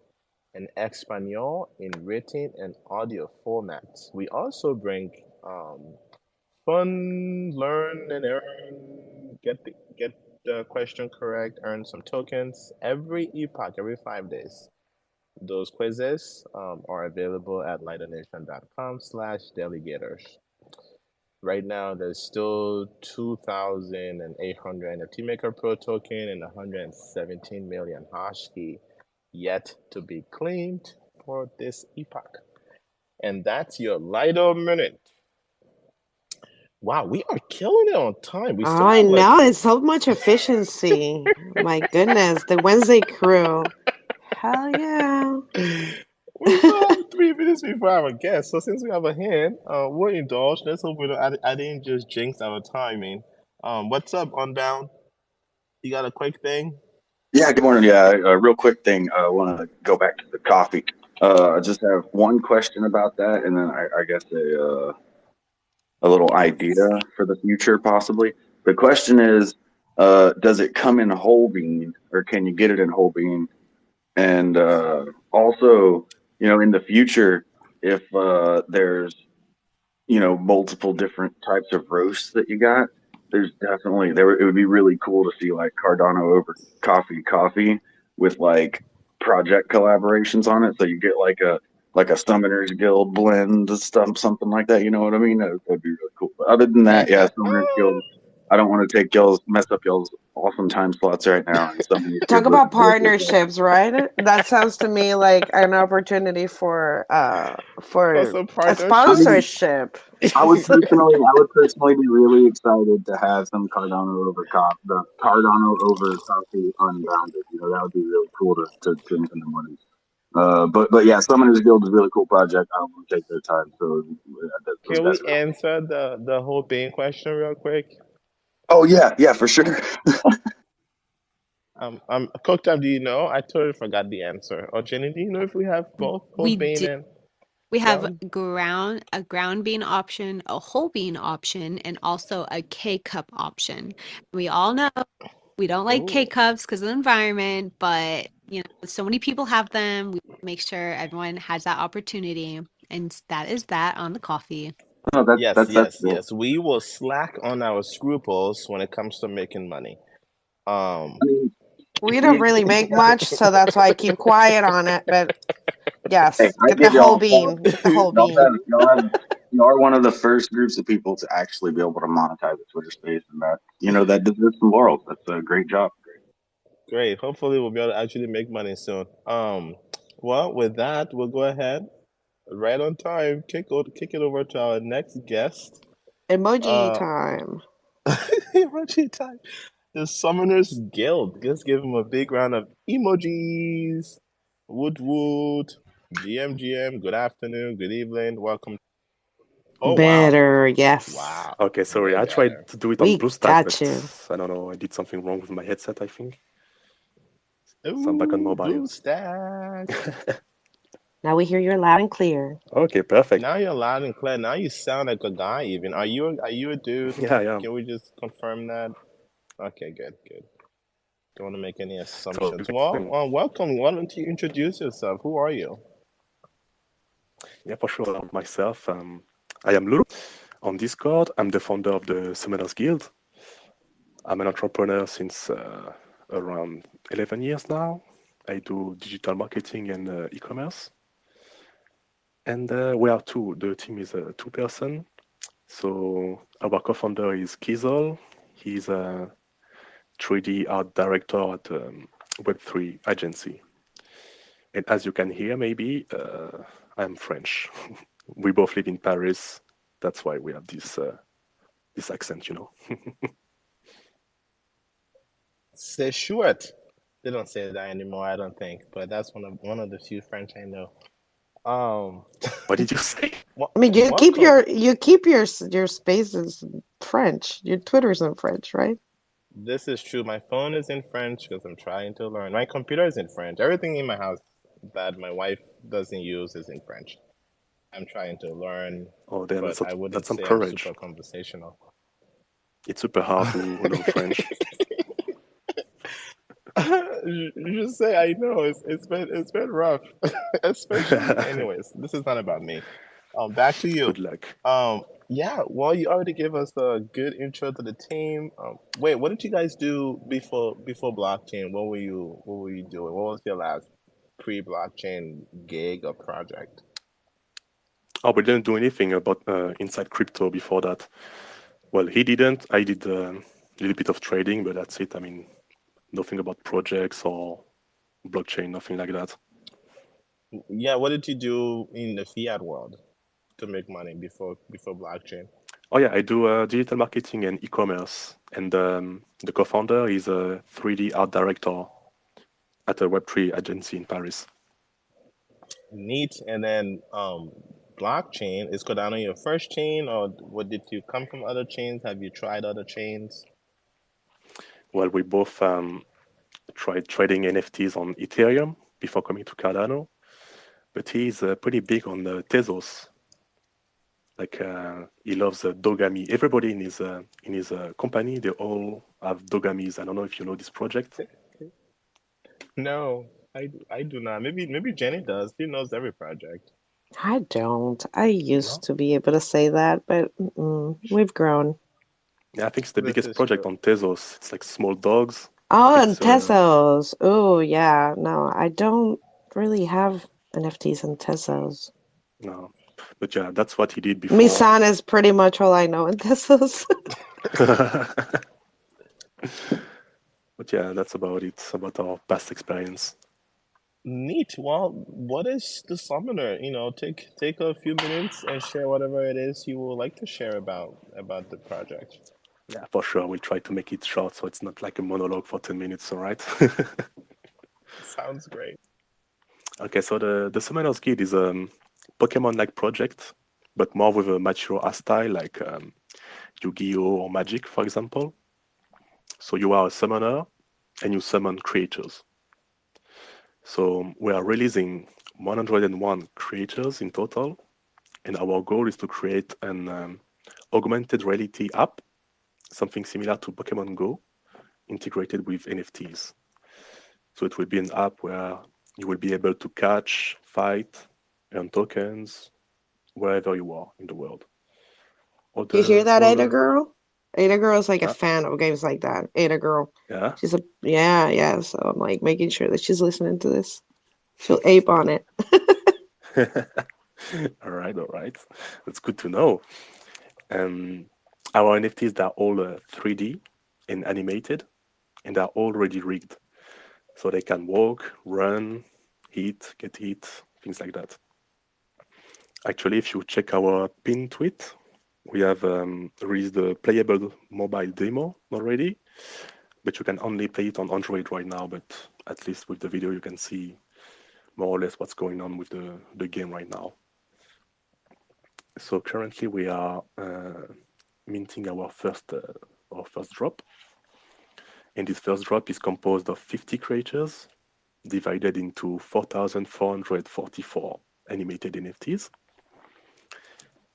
and Espanol in written and audio formats. We also bring fun, learn and earn, get the question correct, earn some tokens every epoch, every 5 days. Those quizzes are available at lidonation.com/delegators. Right now, there's still 2,800 NFT Maker Pro token and 117 million hash key yet to be claimed for this epoch. And that's your LIDO Minute. Wow, we are killing it on time. We still I have know, it's so much efficiency. My goodness, the Wednesday crew. Hell yeah. We still have 3 minutes before our guest. So since we have a hand, we'll indulge. Let's hope I didn't just jinx our timing. What's up, Unbound? You got a quick thing? Yeah, good morning. Yeah, a real quick thing. I want to go back to the coffee. I just have one question about that, and then I guess a little idea for the future, possibly. The question is, does it come in whole bean, or can you get it in whole bean? And also, in the future, if there's multiple different types of roasts that you got, there's definitely it would be really cool to see like Cardano over coffee with like project collaborations on it. So you get like a Summoners Guild blend stuff, something like that. You know what I mean? That'd be really cool. But other than that, yeah, Summoners Guild. I don't want to mess up y'all's awesome time slots right now. Talk about partnerships, right? That sounds to me like an opportunity for a sponsorship. I would personally be really excited to have some Cardano over coffee unbounded. That would be really cool to drink in the morning. But yeah, Summoners Guild is a really cool project. I don't want to take their time. So can we answer the whole bean question real quick? Oh yeah, for sure. Cook Time, do you know? I totally forgot the answer. Or Jenny, do you know if we have both whole bean and we have a ground bean option, a whole bean option, and also a K-cup option. We all know we don't like K-cups because of the environment, but so many people have them. We make sure everyone has that opportunity, and that is that on the coffee. Oh, yes. We will slack on our scruples when it comes to making money. We don't really make much, so that's why I keep quiet on it. But yes, hey, get the whole bean. Get the whole bean. You are one of the first groups of people to actually be able to monetize the Twitter space, and that deserves some laurels. That's a great job. Great. Hopefully, we'll be able to actually make money soon. Well, with that, we'll go ahead. Right on time. Kick it over to our next guest. Emoji time. Emoji time. The Summoners Guild. Just give him a big round of emojis. Wood. GM. Good afternoon. Good evening. Welcome. Oh, better, wow. Yes. Wow. Okay, sorry. I tried to do it on BlueStack, but I don't know. I did something wrong with my headset, I think. Ooh, so I'm back on mobile. BlueStack. Now we hear you loud and clear. Okay, perfect. Now you're loud and clear. Now you sound like a guy. Even are you a dude? Yeah, yeah. Can we just confirm that? Okay, good. Don't want to make any So, assumptions. Well, welcome. Why don't you introduce yourself? Who are you? yeah, for sure. Myself, I am Lulu. On Discord, I'm the founder of the Summoners Guild. I'm an entrepreneur since around 11 years now. I do digital marketing and e-commerce. And we are two. The team is a two-person. So our co-founder is Kizol. He's a 3D art director at Web3 agency. And as you can hear, maybe, I'm French. We both live in Paris. That's why we have this accent, you know. C'est chouette. They don't say that anymore, I don't think. But that's one of the few French I know. What did you say? I mean, you keep your spaces in French. Your Twitter's in French, right? This is true. My phone is in French because I'm trying to learn. My computer is in French. Everything in my house that my wife doesn't use is in French. I'm trying to learn, Oh, damn, but I wouldn't that's say some I'm courage. super conversational. It's super hard to learn French. You just say I know it's been rough, especially. Anyways, this is not about me. Back to you. Good luck. Yeah. Well, you already gave us a good intro to the team. Wait, what did you guys do before blockchain? What were you doing? What was your last pre-blockchain gig or project? Oh, we didn't do anything about inside crypto before that. Well, he didn't. I did a little bit of trading, but that's it. I mean, nothing about projects or blockchain, nothing like that. Yeah, what did you do in the fiat world to make money before blockchain? Oh yeah, I do digital marketing and e-commerce, and the co-founder is a 3D art director at a Web3 agency in Paris. Neat. And then blockchain, is Cardano your first chain, or what, did you come from other chains? Have you tried other chains? Well, we both tried trading NFTs on Ethereum before coming to Cardano, but he's pretty big on Tezos. Like he loves Dogami. Everybody in his company, they all have Dogamis. I don't know if you know this project. No, I do not. Maybe Jenny does. She knows every project. I don't. I used to be able to say that, but we've grown. Yeah, I think it's the biggest project on Tezos. It's like small dogs. Oh, and Tezos. Oh, yeah. No, I don't really have NFTs in Tezos. No, but yeah, that's what he did before. Misan is pretty much all I know in Tezos. But yeah, that's about it. About our past experience. Neat. Well, what is the summoner? Take a few minutes and share whatever it is you would like to share about the project. Yeah, for sure. We'll try to make it short so it's not like a monologue for 10 minutes, all right? Sounds great. Okay, so the Summoner's Guild is a Pokemon-like project, but more with a mature art style like Yu-Gi-Oh! Or Magic, for example. So you are a summoner and you summon creatures. So we are releasing 101 creatures in total, and our goal is to create an augmented reality app, something similar to Pokemon Go, integrated with NFTs. So it will be an app where you will be able to catch, fight, earn tokens, wherever you are in the world. You hear that, Ada Girl? Ada Girl is like a fan of games like that. Ada Girl. Yeah? She's yeah. So I'm like making sure that she's listening to this. She'll ape on it. All right. That's good to know. Our NFTs, they're all 3D and animated, and they're already rigged. So they can walk, run, hit, get hit, things like that. Actually, if you check our pinned tweet, we have released the playable mobile demo already, but you can only play it on Android right now. But at least with the video, you can see more or less what's going on with the game right now. So currently we are minting our first drop. And this first drop is composed of 50 creatures divided into 4,444 animated NFTs.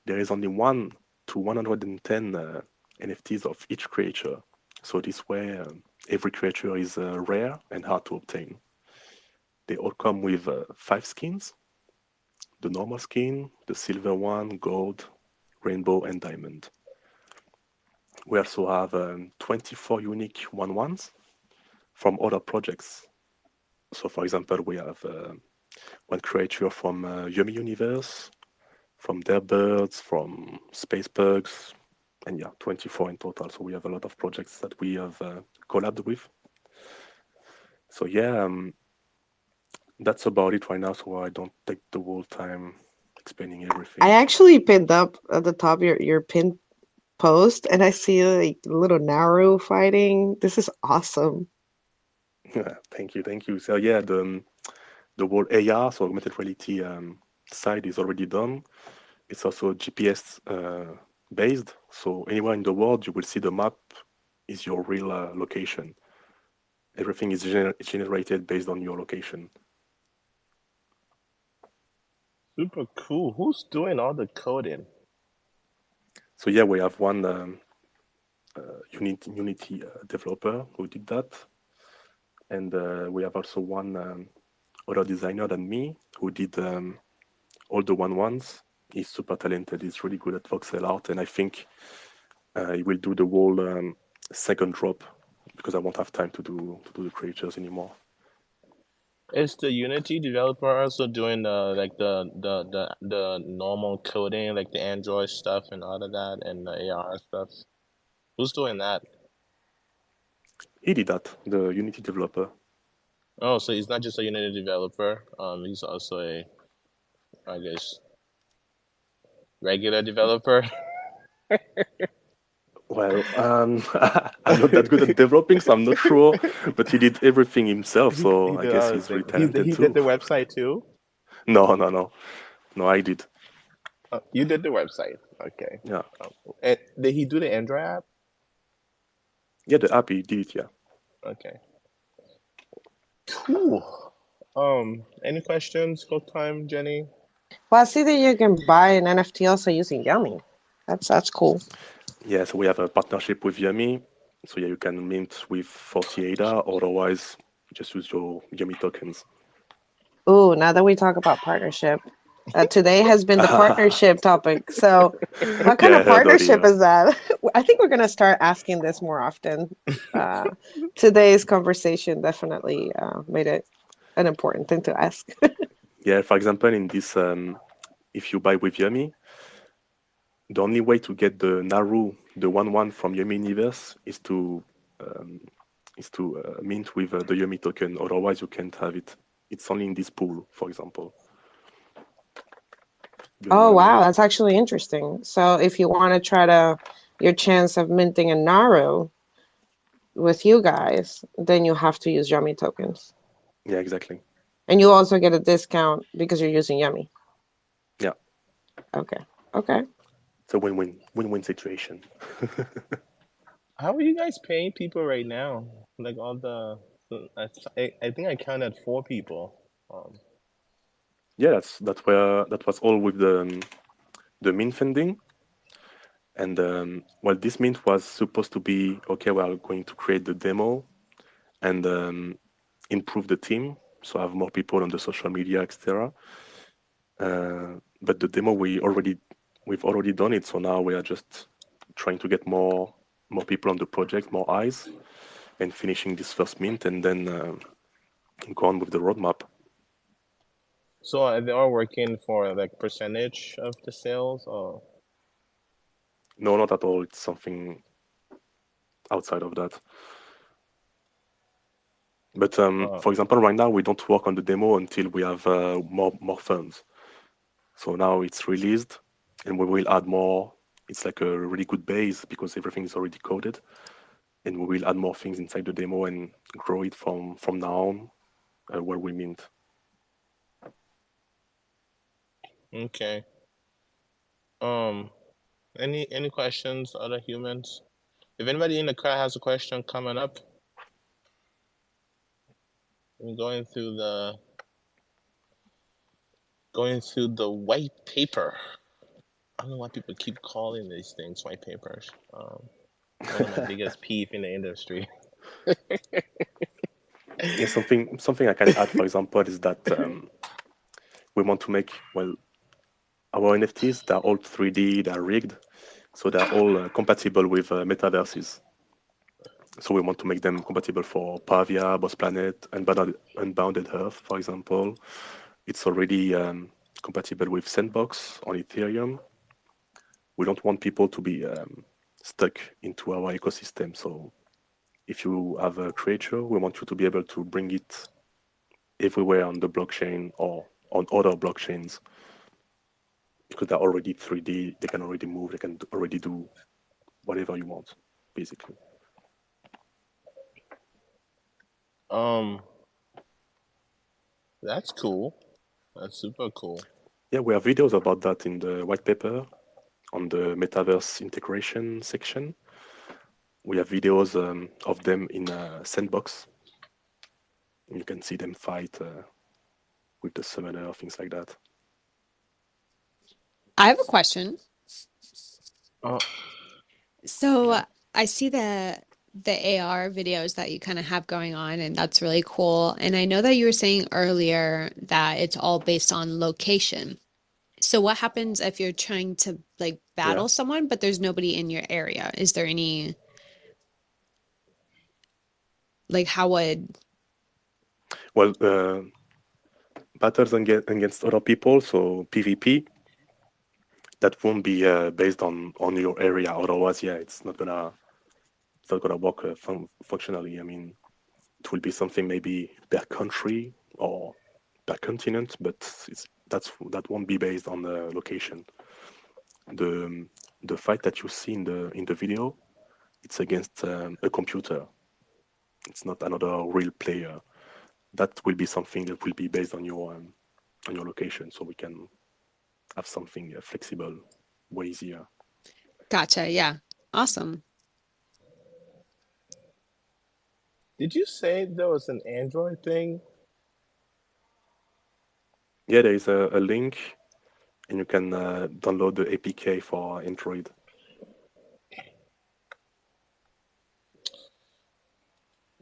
There is only 1 to 110 NFTs of each creature. So this way, every creature is rare and hard to obtain. They all come with 5 skins: the normal skin, the silver one, gold, rainbow, and diamond. We also have 24 unique 1/1s from other projects. So for example, we have one creature from Yummy Universe, from Their Birds, from Space Bugs, and yeah, 24 in total. So we have a lot of projects that we have collabed with. So yeah, that's about it right now, so I don't take the whole time explaining everything. I actually pinned up at the top your pinned post, and I see like little Naru fighting. This is awesome. Thank you. So yeah, the whole AR, so augmented reality side is already done. It's also GPS based, so anywhere in the world you will see the map is your real location. Everything is generated based on your location. Super cool. Who's doing all the coding? So yeah, we have one Unity developer who did that, and we have also one other designer than me who did all the 1/1s. He's super talented. He's really good at voxel art, and I think he will do the whole second drop because I won't have time to do the creatures anymore. Is the Unity developer also doing the normal coding, like the Android stuff and all of that, and the AR stuff? Who's doing that? He did that, the Unity developer. Oh, so he's not just a Unity developer. He's also a, I guess, regular developer. Well, I'm not that good at developing, so I'm not sure. But he did everything himself, so I guess he's really talented he too. did the website too? No, I did. You did the website, okay. Yeah. And did he do the Android app? Yeah, the app he did, yeah. Okay. Cool. Any questions? Cook time, Jenny? Well, I see that you can buy an NFT also using Yummy. That's cool. Yeah, so we have a partnership with Yummy. So yeah, you can mint with 40 ADA, otherwise just use your Yummy tokens. Ooh, now that we talk about partnership, today has been the partnership topic. So what kind of partnership is that? I think we're going to start asking this more often. Today's conversation definitely made it an important thing to ask. Yeah, for example, in this, if you buy with Yummy, the only way to get the Naru, the 1/1 from Yummy Universe, is to mint with the Yummy token. Otherwise, you can't have it. It's only in this pool, for example. Oh, wow, that's actually interesting. So if you want to try your chance of minting a Naru with you guys, then you have to use Yummy tokens. Yeah, exactly. And you also get a discount because you're using Yummy. Yeah. Okay. It's a win-win situation. How are you guys paying people right now? Like all I think I counted 4 people. Yeah, that was all with the mint funding. And well, this mint was supposed to be okay. We are going to create the demo and improve the team, so have more people on the social media, etc. But the demo we've already done it, so now we are just trying to get more people on the project, more eyes, and finishing this first mint, and then go on with the roadmap. So they are working for like percentage of the sales, or? No, not at all. It's something outside of that. But for example, right now we don't work on the demo until we have more funds. So now it's released, and we will add more. It's like a really good base because everything is already coded, and we will add more things inside the demo and grow it from now on, where we mint. Okay. Any questions, other humans? If anybody in the crowd has a question coming up, I'm going through the going through the white paper. I don't know why people keep calling these things white papers. One of my biggest peeve in the industry. Yeah, something I can add, for example, is that we want to make, well, our NFTs, they're all 3D, they're rigged, so they're all compatible with metaverses. So we want to make them compatible for Pavia, Boss Planet, Unbounded Earth, for example. It's already compatible with Sandbox on Ethereum. We don't want people to be stuck into our ecosystem. So if you have a creature, we want you to be able to bring it everywhere on the blockchain or on other blockchains, because they're already 3D, they can already move, they can already do whatever you want, basically. That's cool. That's super cool. Yeah, we have videos about that in the white paper on the Metaverse integration section. We have videos of them in a Sandbox. You can see them fight with the summoner, things like that. I have a question. So Yeah. I see the AR videos that you kind of have going on, and that's really cool. And I know that you were saying earlier that it's all based on location. So what happens if you're trying to like battle someone, but there's nobody in your area? Is there any like how would Well, battles against other people, so PvP, that won't be based on your area. Otherwise, yeah, it's not gonna work functionally. I mean, it will be something maybe per country or per continent, but that won't be based on the location. The fight that you see in the video, it's against a computer. It's not another real player. That will be something that will be based on your location, so we can have something flexible, way easier. Gotcha, yeah. Awesome. Did you say there was an Android thing? Yeah, there is a link, and you can download the APK for Android.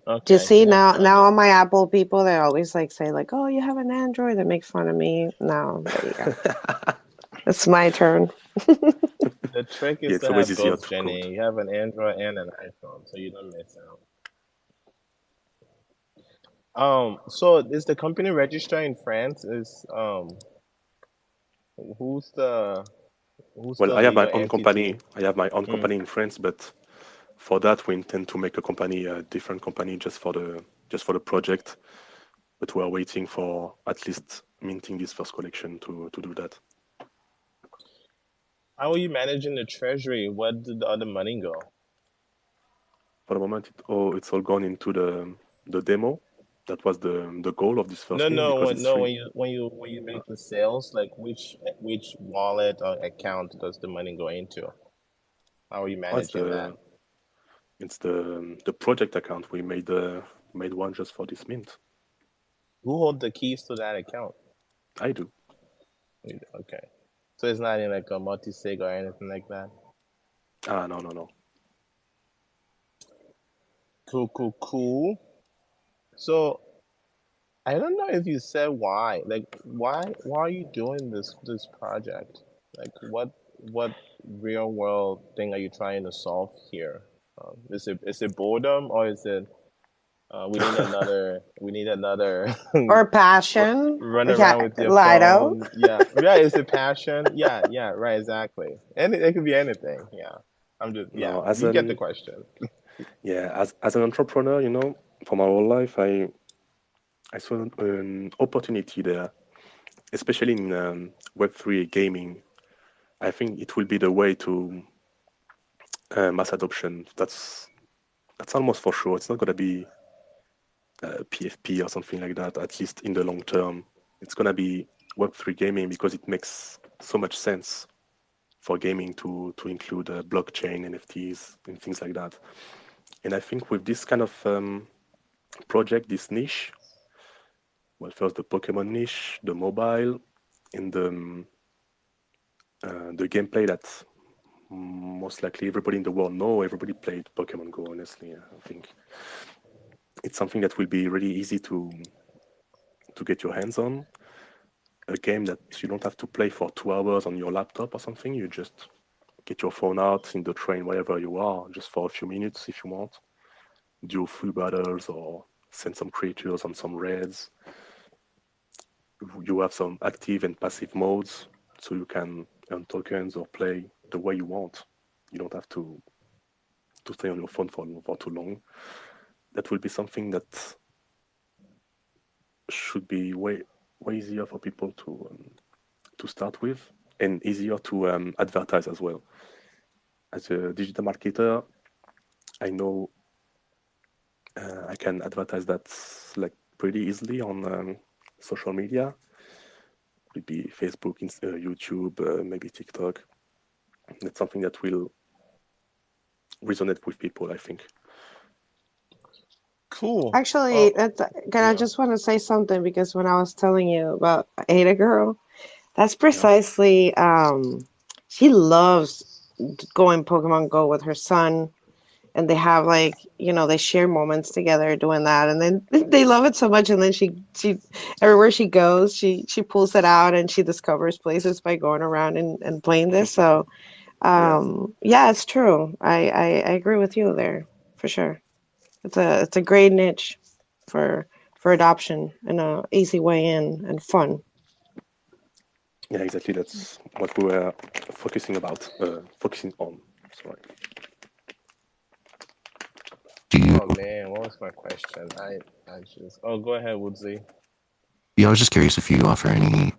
Do you Okay. see Yeah, now all my Apple people, they always like say like, "Oh, you have an Android," they make fun of me. No, there you go. It's my turn. the trick is Yeah, it's to always have easier both, to Jenny. code. You have an Android and an iPhone, so you don't miss out. So is the company registered in France? Who's the Well, I have my legal own entity? company. I have my own company in France, but for that we intend to make a different company just for the project. But we are waiting for at least minting this first collection to do that. How are you managing the treasury? Where did the other money go? For the moment, it's all gone into the demo. That was the goal of this first mint, because it's free. When you make the sales, like which wallet or account does the money go into? How are you Oh, managing that? it's the project account. We made one just for this mint. Who hold the keys to that account? I do. Okay, so it's not in like a multi-sig or anything like that. No. Cool. So I don't know if you said why. Like why are you doing this project? Like what real world thing are you trying to solve here? Is it boredom, or is it we need another Or passion. run Yeah, around with your Lido. phone? Yeah. Is it passion? Yeah, right, exactly. And it could be anything. Yeah. No, as You get the question. as an entrepreneur, for my whole life, I saw an opportunity there, especially in Web3 gaming. I think it will be the way to mass adoption. That's almost for sure. It's not going to be PFP or something like that, at least in the long term. It's going to be Web3 gaming, because it makes so much sense for gaming to include blockchain, NFTs, and things like that. And I think with this kind of project, this niche, well, first the Pokemon niche, the mobile, in the gameplay that most likely everybody in the world know. Everybody played Pokemon Go. Honestly, I think it's something that will be really easy to get your hands on. A game that you don't have to play for 2 hours on your laptop or something. You just get your phone out in the train, wherever you are, just for a few minutes if you want. Do full battles or send some creatures on some raids. You have some active and passive modes, so you can earn tokens or play the way you want. You don't have to stay on your phone for too long. That will be something that should be way easier for people to start with, and easier to advertise as well. As a digital marketer, I know I can advertise that like pretty easily on social media. Could be Facebook, YouTube, maybe TikTok. That's something that will resonate with people, I think. Cool. Actually, I yeah. just want to say something because when I was telling you about Ada Girl, that's precisely she loves going Pokemon Go with her son, and they have like, they share moments together doing that, and then they love it so much, and then she everywhere she goes, she pulls it out and she discovers places by going around and playing this. So yeah, it's true. I agree with you there for sure. It's a great niche for adoption and a easy way in and fun. Yeah, exactly. That's what we were focusing on. Sorry. Oh man, what was my question? I just. Oh, go ahead, Woodsy. Yeah, I was just curious if you offer any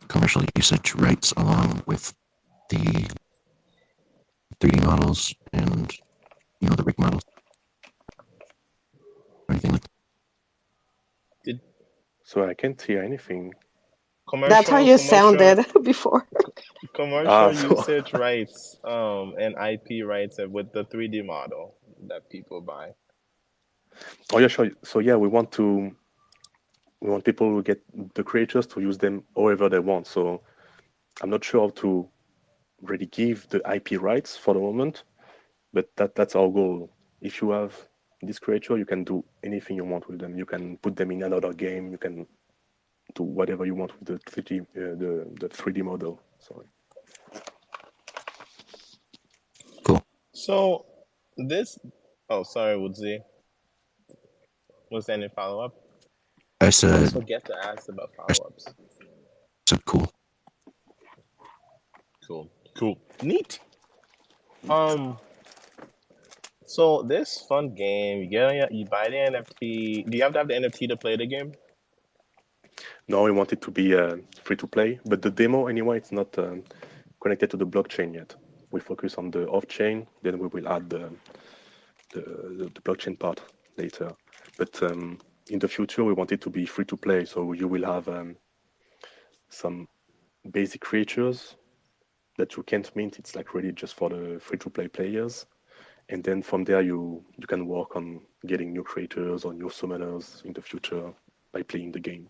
commercial usage rights along with the 3D models and the rig models or anything like that. So I can't hear anything. That's how you sounded before. Commercial usage rights and IP rights with the 3D model that people buy. Oh yeah, sure. So yeah, we want people to get the creators to use them however they want. So I'm not sure how to really give the IP rights for the moment, but that's our goal. If you have this creature, you can do anything you want with them. You can put them in another game. You can do whatever you want with the 3D the 3D model. Sorry. Cool. So this. Oh, sorry, Woodsy. Was there any follow up? I said. I always forget to ask about follow ups. So cool. Cool. Neat. So this fun game, you buy the NFT. Do you have to have the NFT to play the game? No, we want it to be free to play, but the demo anyway, it's not connected to the blockchain yet. We focus on the off chain, then we will add the blockchain part later. But in the future, we want it to be free to play, so you will have some basic creatures that you can't mint. It's like really just for the free to play players. And then from there, you can work on getting new creators or new summoners in the future by playing the game.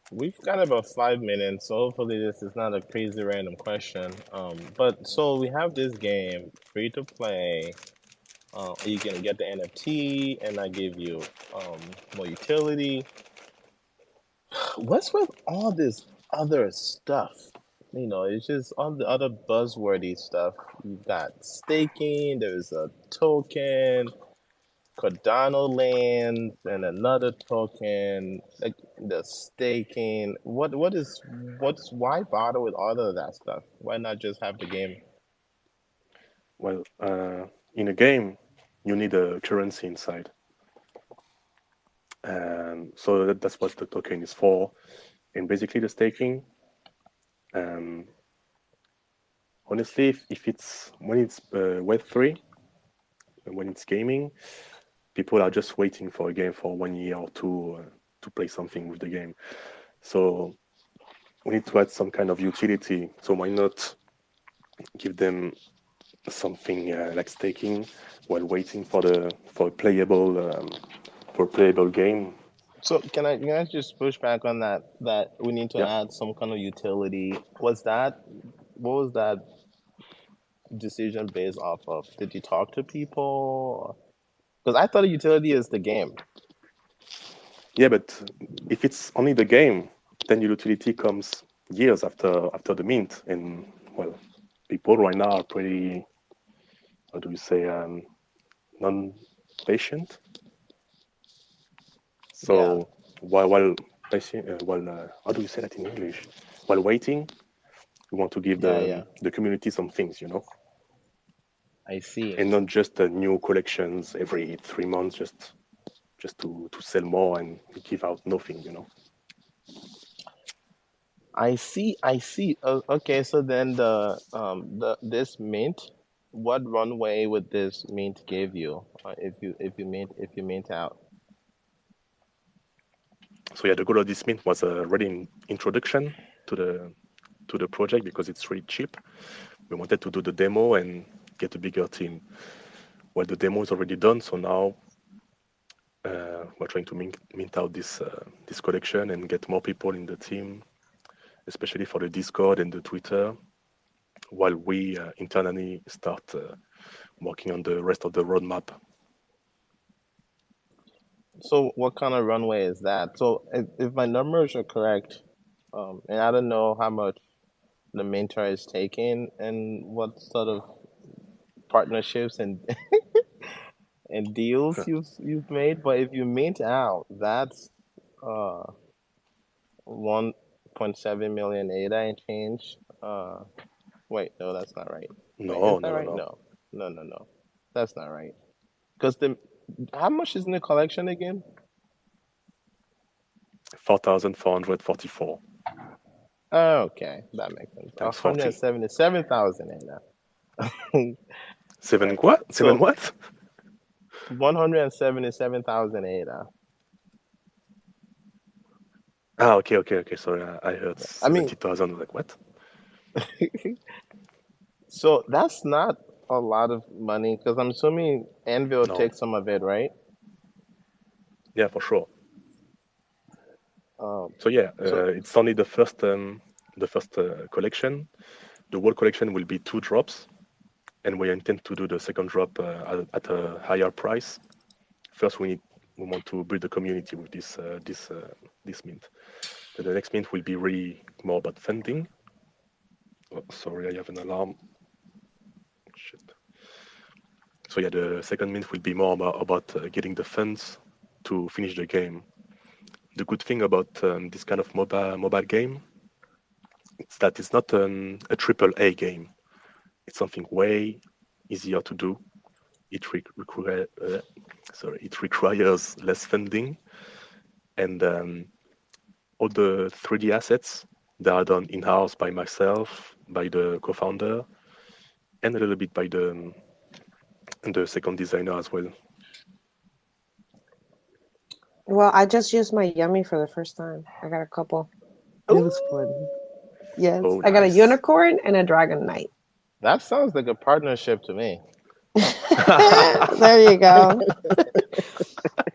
We've got about 5 minutes, so hopefully this is not a crazy random question. But so we have this game free to play. You can get the NFT, and I give you more utility. What's with all this other stuff? It's just all the other buzzwordy stuff. You've got staking. There's a token. Cardano land and another token, like the staking. What's why bother with all of that stuff? Why not just have the game? Well, in a game, you need a currency inside. So that's what the token is for. And basically the staking, honestly, if it's when it's Web3, when it's gaming, people are just waiting for a game for 1 year or two to play something with the game. So we need to add some kind of utility. So why not give them something like staking while waiting for a playable game? So can I just push back on that? That we need to Yeah. add some kind of utility. What was that decision based off of? Did you talk to people? Because I thought a utility is the game. Yeah, but if it's only the game, then your utility comes years after the mint, and well, people right now are pretty, how do you say, non-patient. Yeah, So while patient, how do you say that in English? While waiting, we want to give yeah. the community some things, I see. and not just new collections every 3 months, just to sell more and give out nothing. I see. I see. Okay, so then this mint, what runway would this mint give you if you mint out? So yeah, the goal of this mint was already an introduction to the project because it's really cheap. We wanted to do the demo and get a bigger team. Well, the demo is already done, so now we're trying to mint out this collection and get more people in the team, especially for the Discord and the Twitter, while we internally start working on the rest of the roadmap. So what kind of runway is that? So if my numbers are correct, and I don't know how much the mentor is taking and what sort of partnerships and and deals you've made, but if you mint out, that's 1.7 million ADA and change. Wait, no, that's not right. Wait, is No, that no, no, right? no. No, that's not right. Because how much is in the collection again? 4,444 Oh, okay, that makes sense. times 40. 177,000 ADA. Seven Right. what? Seven So what? 177,000 ADA. Ah, okay. Sorry, I heard I mean, 70,000. Like what? so that's not a lot of money because I'm assuming Anvil No. takes some of it, right? Yeah, for sure. Um, So yeah, so it's only the first collection. The whole collection will be 2 drops, and we intend to do the second drop at a higher price. First, we want to build a community with this mint. Then the next mint will be really more about funding. Oh, sorry, I have an alarm. Shit. So yeah, the second mint will be more about getting the funds to finish the game. The good thing about this kind of mobile game is that it's not a triple A game. It's something way easier to do. It requires less funding, and all the 3D assets that are done in-house by myself, by the co-founder, and a little bit by the second designer as well. Well, I just used my yummy for the first time. I got a couple. It was fun. Yes, Oh, I got a nice. unicorn and a dragon knight. that sounds like a partnership to me. There you go.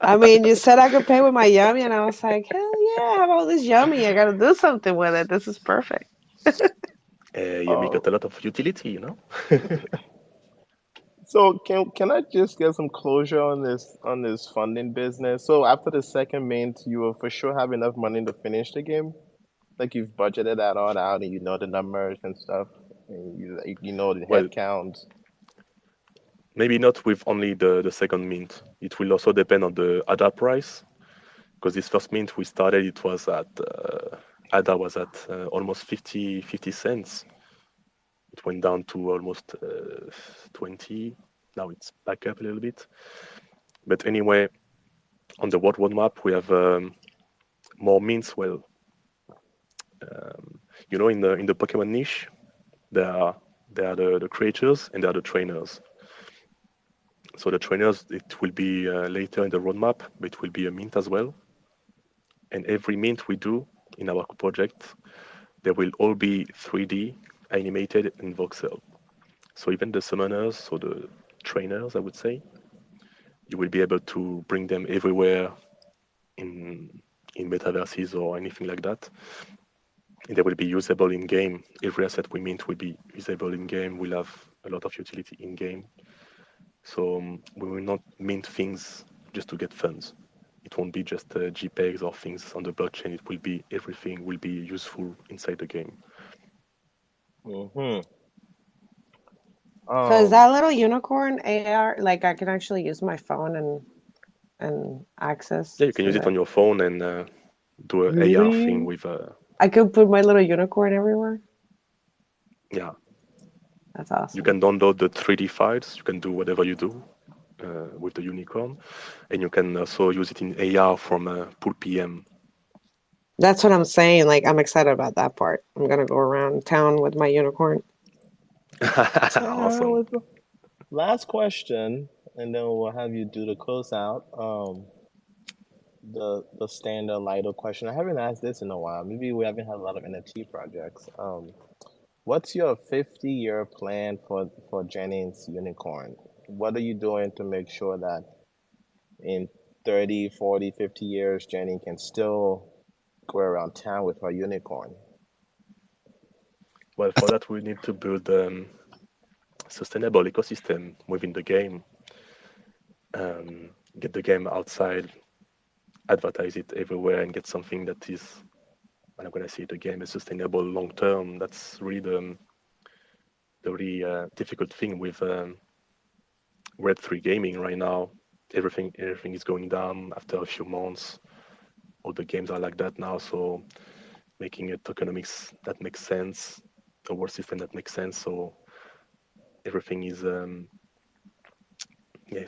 I mean, you said I could pay with my yummy, and I was like, hell yeah, I have all this yummy. I got to do something with it. This is perfect. You got a lot of utility. So can I just get some closure on this funding business? So after the second mint, you will for sure have enough money to finish the game. Like you've budgeted that all out, and you know the numbers and stuff, and you know the Well, head counts. maybe not with only the second mint. It will also depend on the ADA price, because this first mint we started, it was at ADA was at almost 50 cents. It went down to almost 20. Now it's back up a little bit. But anyway, on the world roadmap, we have more mints. Well, in the Pokemon niche, there are the creators and there are the trainers. So the trainers, it will be later in the roadmap, but it will be a mint as well. And every mint we do in our project, they will all be 3D animated in voxel. So even the summoners, so the trainers, I would say, you will be able to bring them everywhere metaverses or anything like that. And they will be usable in game. Every asset we mint will be usable in game. We'll have a lot of utility in game. So we will not mint things just to get funds. It won't be just JPEGs or things on the blockchain. It will be everything will be useful inside the game. Mm-hmm. So is that little unicorn AR, like I can actually use my phone and access? Yeah, you can use it on your phone and do an AR thing with I could put my little unicorn everywhere. Yeah. That's awesome. You can download the 3D files. You can do whatever you do with the unicorn, and you can also use it in AR from Pool PM. That's what I'm saying. Like, I'm excited about that part. I'm gonna go around town with my unicorn. Awesome. Last question, and then we'll have you do the closeout. The standard LIDO question. I haven't asked this in a while. Maybe we haven't had a lot of NFT projects. What's your 50-year plan for Jennings Unicorn? What are you doing to make sure that in 30, 40, 50 years, Jenny can still go around town with her unicorn? Well, for that, we need to build a sustainable ecosystem within the game. Get the game outside, advertise it everywhere, and get something that is, and I'm going to say the game is sustainable long term. That's really the really difficult thing with Web3 gaming right now. Everything is going down after a few months. All the games are like that now. So making a tokenomics that makes sense, a world system that makes sense. So everything is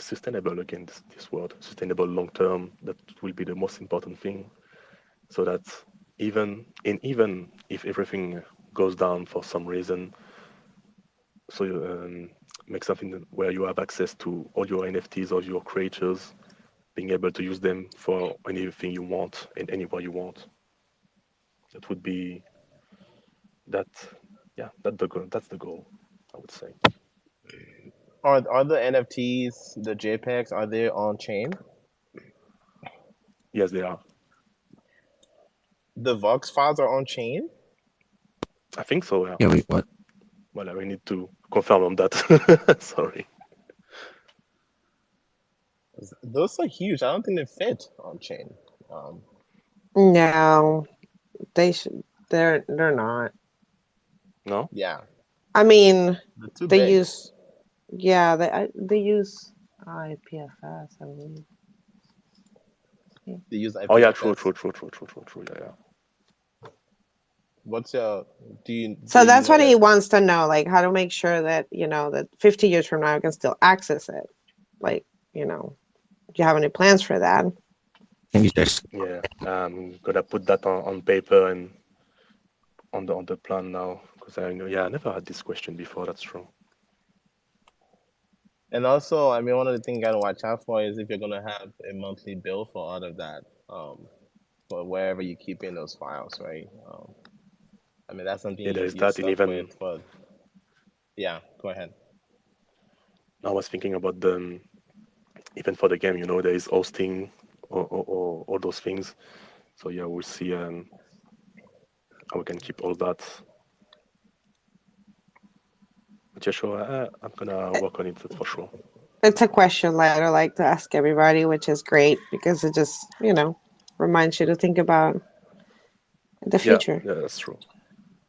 sustainable again. This world, sustainable long term. That will be the most important thing. So that even if everything goes down for some reason, so make something where you have access to all your NFTs or your creators, being able to use them for anything you want and anywhere you want. That would be that's the goal. That's the goal, I would say. Are the NFTs, the JPEGs, are they on chain? Yes, they are. The Vox files are on chain? I think so, yeah. Yeah, wait, what? Well, I need to confirm on that. Sorry. Those are huge. I don't think they fit on chain. No, they should. They're not. No. Yeah. I mean, They're too they big. use. Yeah, they use IPFS. I believe. They use IPFS. Oh yeah, true. Yeah. What's your So that's what he wants to know, like how to make sure that that 50 years from now I can still access it. Like, do you have any plans for that? Yeah, I'm gonna put that on paper and on the plan now, because I know. Yeah, I never had this question before. That's true. And also, I mean, one of the things you gotta watch out for is if you're gonna have a monthly bill for all of that, for wherever you keep in those files, right? I mean, that's something there is you're that, stuck and even with. But yeah, go ahead. I was thinking about even for the game, there is hosting or all those things. So yeah, we'll see how we can keep all that. But yeah, sure, I'm gonna work on it for sure. It's a question that I like to ask everybody, which is great because it just, reminds you to think about the future. Yeah, that's true.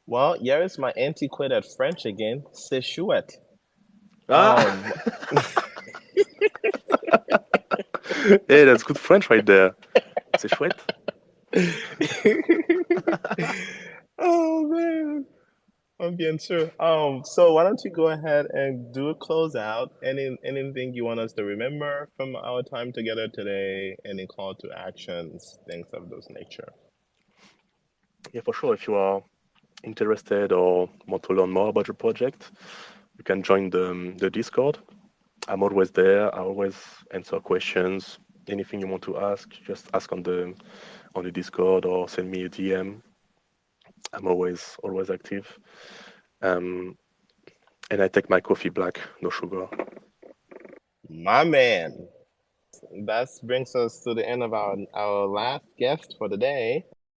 Well, here is my antiquated French again. C'est chouette. Hey, that's good French right there. C'est chouette. Oh man, I'm bien sûr. So why don't you go ahead and do a closeout? Anything you want us to remember from our time together today? Any call to actions, things of those nature? Yeah, for sure. If you are interested or want to learn more about your project, you can join the Discord. I'm always there. I always answer questions. Anything you want to ask, just ask on the Discord or send me a DM. I'm always active. And I take my coffee black, no sugar. My man. that brings us to the end of our last guest for the day.